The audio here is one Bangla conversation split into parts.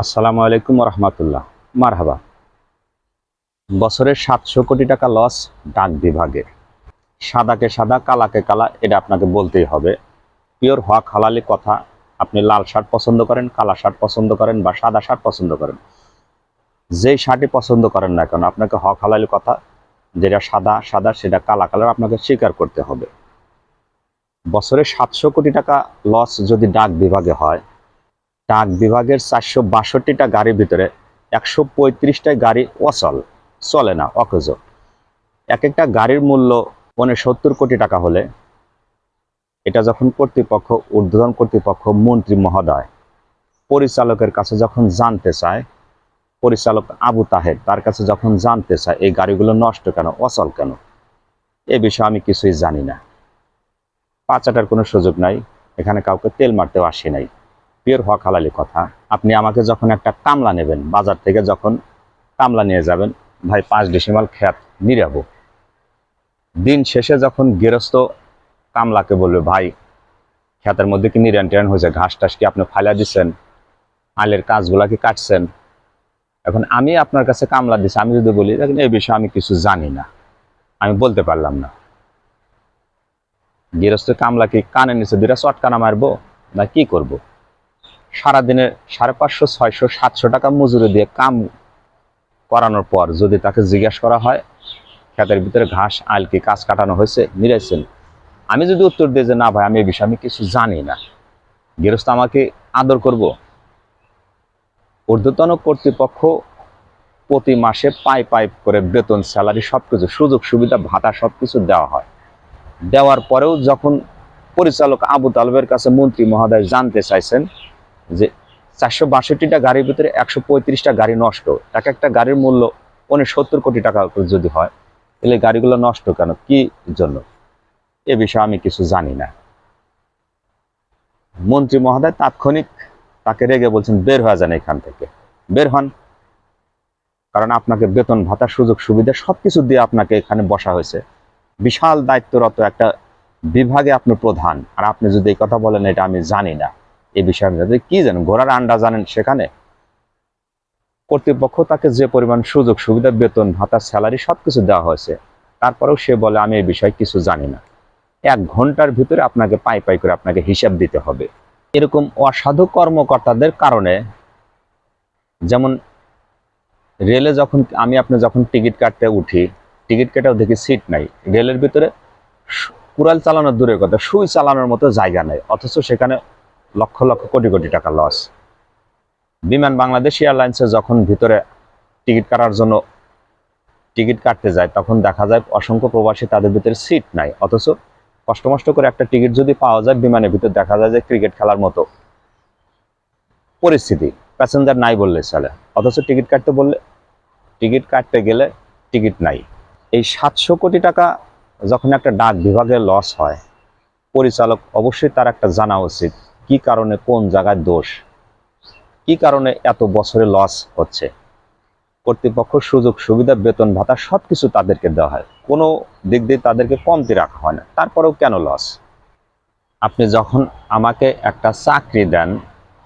আসসালামু আলাইকুম রহমতুল্লাহ। মারহাবা। বছরের 700 কোটি টাকা লস ডাক বিভাগে। সাদাকে সাদা কালাকে কালা, এটা আপনাকে বলতেই হবে। পিওর হক হালালি কথা। আপনি লাল শার্ট পছন্দ করেন, কালা শার্ট পছন্দ করেন বা সাদা শার্ট পছন্দ করেন, যেই শার্টই পছন্দ করেন না কেন, আপনাকে হক হালালি কথা, যেটা সাদা সাদা সেটা কালা কালার আপনাকে স্বীকার করতে হবে। বছরে 700 কোটি টাকা লস যদি ডাক বিভাগে হয়, ডাক বিভাগের 462টা গাড়ির ভিতরে 135টা গাড়ি অচল, চলে না, অকেজ। এক একটা গাড়ির মূল্য 70 কোটি টাকা হলে এটা যখন কর্তৃপক্ষ, ঊর্ধ্বতন কর্তৃপক্ষ, মন্ত্রী মহোদয় পরিচালকের কাছে যখন জানতে চায়, পরিচালক আবু তাহের তার কাছে যখন জানতে চায় এই গাড়িগুলো নষ্ট কেন, অচল কেন, এ বিষয়ে আমি কিছুই জানি না। পাচাটার কোনো সুযোগ নাই, এখানে কাউকে তেল মারতেও আসি নাই। পিওর হক হালালি কথা। আপনি আমাকে যখন একটা কামলা নেবেন, বাজার থেকে যখন কামলা নিয়ে যাবেন, ভাই 5 ডিসিমাল ক্ষেত নিরাবো, দিন শেষে যখন গৃহস্থ কামলাকে বলবে, ভাই ক্ষেতের মধ্যে কি নিরান টিরান হয়েছে, ঘাস টাস কি আপনি ফাইলা দিচ্ছেন, আলের কাজগুলা কি কাটছেন, এখন আমি আপনার কাছে কামলা দিচ্ছি, আমি যদি বলি দেখেন এই বিষয়ে আমি কিছু জানি না, আমি বলতে পারলাম না, গৃহস্থ কামলা কি কানে নিচে দুটা চটকানা মারবো না কি করব? সারাদিনে 550, 600, 700 টাকা মজুরি দিয়ে কাম করানোর পর যদি তাকে জিজ্ঞাসা করা হয় ক্ষেতের ভিতরে ঘাস আল কি কাজ কাটানো হয়েছে, নিরাইছেন, আমি যদি উত্তর দিই যে না ভাই আমি এই বিষয়ে আমি কিছু জানি না, গৃহস্থ আমাকে আদর করব? ঊর্ধ্বতন কর্তৃপক্ষ প্রতি মাসে পাই পাই করে বেতন, স্যালারি, সবকিছু, সুযোগ সুবিধা, ভাতা সবকিছু দেওয়া হয়। দেওয়ার পরেও যখন পরিচালক আবু তালেবের কাছে মন্ত্রী মহোদয় জানতে চাইছেন যে 462টা গাড়ির ভিতরে 135টা গাড়ি নষ্ট, এক একটা গাড়ির মূল্য 70 কোটি টাকা যদি হয়, তাহলে গাড়িগুলো নষ্ট কেন, কি জন্য, এ বিষয়ে আমি কিছু জানি না। মন্ত্রী মহোদয় তাৎক্ষণিক তাকে রেগে বলছেন, বের হয়ে যান এখান থেকে, বের হন, কারণ আপনাকে বেতন ভাতা সুযোগ সুবিধা সবকিছু দিয়ে আপনাকে এখানে বসা হয়েছে, বিশাল দায়িত্বরত একটা বিভাগে আপনি প্রধান, আর আপনি যদি এই কথা বলেন এটা আমি জানি না, এই বিষয়ে আমি কি জানেন, ঘোড়ার আন্ডা জানেন? সেখানে কর্তৃপক্ষ তাকে যে পরিমাণ সুযোগ সুবিধা, বেতন ভাতা, স্যালারি সবকিছু দেওয়া হয়েছে, তারপরেও সে বলে আমি এই বিষয়ে কিছু জানি না। 1 ঘন্টার ভিতরে আপনাকে পাই পাই করে আপনাকে হিসাব দিতে হবে। এরকম অসাধু কর্মকর্তাদের কারণে, যেমন রেলে যখন আপনি যখন টিকিট কাটতে উঠি, টিকিট কেটেও দেখি সিট নাই, রেলের ভিতরে কুড়াল চালানোর দূরের কথা, সুই চালানোর মতো জায়গা নেই, অথচ সেখানে লক্ষ লক্ষ কোটি কোটি টাকা লস। বিমান বাংলাদেশ এয়ারলাইন্সে যখন ভিতরে টিকিট কাটার জন্য টিকিট কাটতে যায়, তখন দেখা যায় অসংখ্য প্রবাসী, তাদের ভিতরে সিট নাই, অথচ কষ্ট মষ্ট করে একটা টিকিট যদি পাওয়া যায়, বিমানের ভিতরে দেখা যায় যে ক্রিকেট খেলার মতো পরিস্থিতি, প্যাসেঞ্জার নাই বললে চলে, অথচ টিকিট কাটতে গেলে টিকিট নাই। এই 700 কোটি টাকা যখন একটা ডাক বিভাগে লস হয়, পরিচালক অবশ্যই তার একটা জানা উচিত কি কারণে, কোন জায়গায় দোষ, কি কারণে এত বছরে লস হচ্ছে। কর্তৃপক্ষ সুযোগ সুবিধা, বেতন ভাতা সবকিছু তাদেরকে দেওয়া হয়, কোনো দিক দিয়ে তাদেরকে কমতি রাখা হয় না, তারপরেও কেন লস? আপনি যখন আমাকে একটা চাকরি দেন,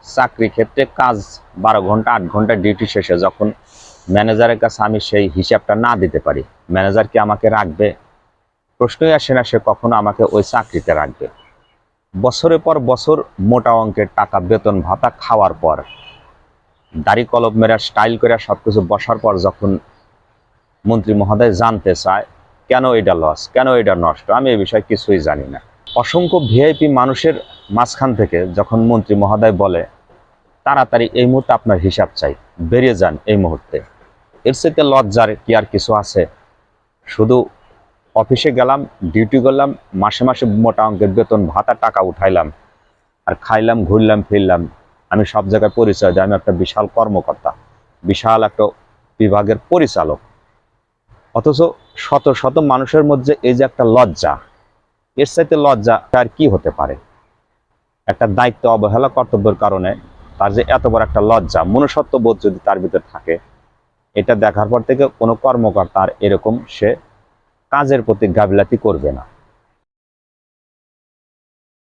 চাকরি ক্ষেত্রে কাজ 12 ঘন্টা 8 ঘন্টা ডিউটি শেষে যখন ম্যানেজারের কাছে আমি সেই হিসাবটা না দিতে পারি, ম্যানেজার কি আমাকে রাখবে? প্রশ্নই আসে না সে কখনো আমাকে ওই চাকরিতে রাখবে। বছরের পর বছর মোটা অঙ্কের টাকা, বেতন ভাতা খাওয়ার পর, দাড়ি কলম মেরা স্টাইল করে সবকিছু বসার পর যখন মন্ত্রী মহোদয় জানতে চায় কেন এটা লস, কেন এটা নষ্ট, আমি এই বিষয়ে কিছুই জানি না। অসংখ্য ভিআইপি মানুষের মাঝখান থেকে যখন মন্ত্রী মহোদয় বলে তাড়াতাড়ি এই মুহূর্তে আপনার হিসাব চাই, বেরিয়ে যান এই মুহূর্তে, এর সাথে লজ্জার কি আর কিছু আছে? শুধু অফিসে গেলাম, ডিউটি করলাম, মাসে মাসে মোটা অঙ্কের বেতন ভাতা টাকা উঠাইলাম, আর খাইলাম, ঘুরলাম, ফিরলাম, আমি সব জায়গায় পরিচয় দিই আমি একটা বিশাল কর্মকর্তা, বিশাল একটা বিভাগের পরিচালক, অথচ শত শত মানুষের মধ্যে এই যে একটা লজ্জা, এর চাইতে লজ্জা আর কি হতে পারে? একটা দায়িত্ব অবহেলা কর্তব্যের কারণে তার যে এত বড় একটা লজ্জা, মনুষ্যত্ব বোধ যদি তার ভিতরে থাকে, এটা দেখার পর থেকে কোনো কর্মকর্তা আর এরকম সে কাজের প্রতি গাফিলতি করবে না।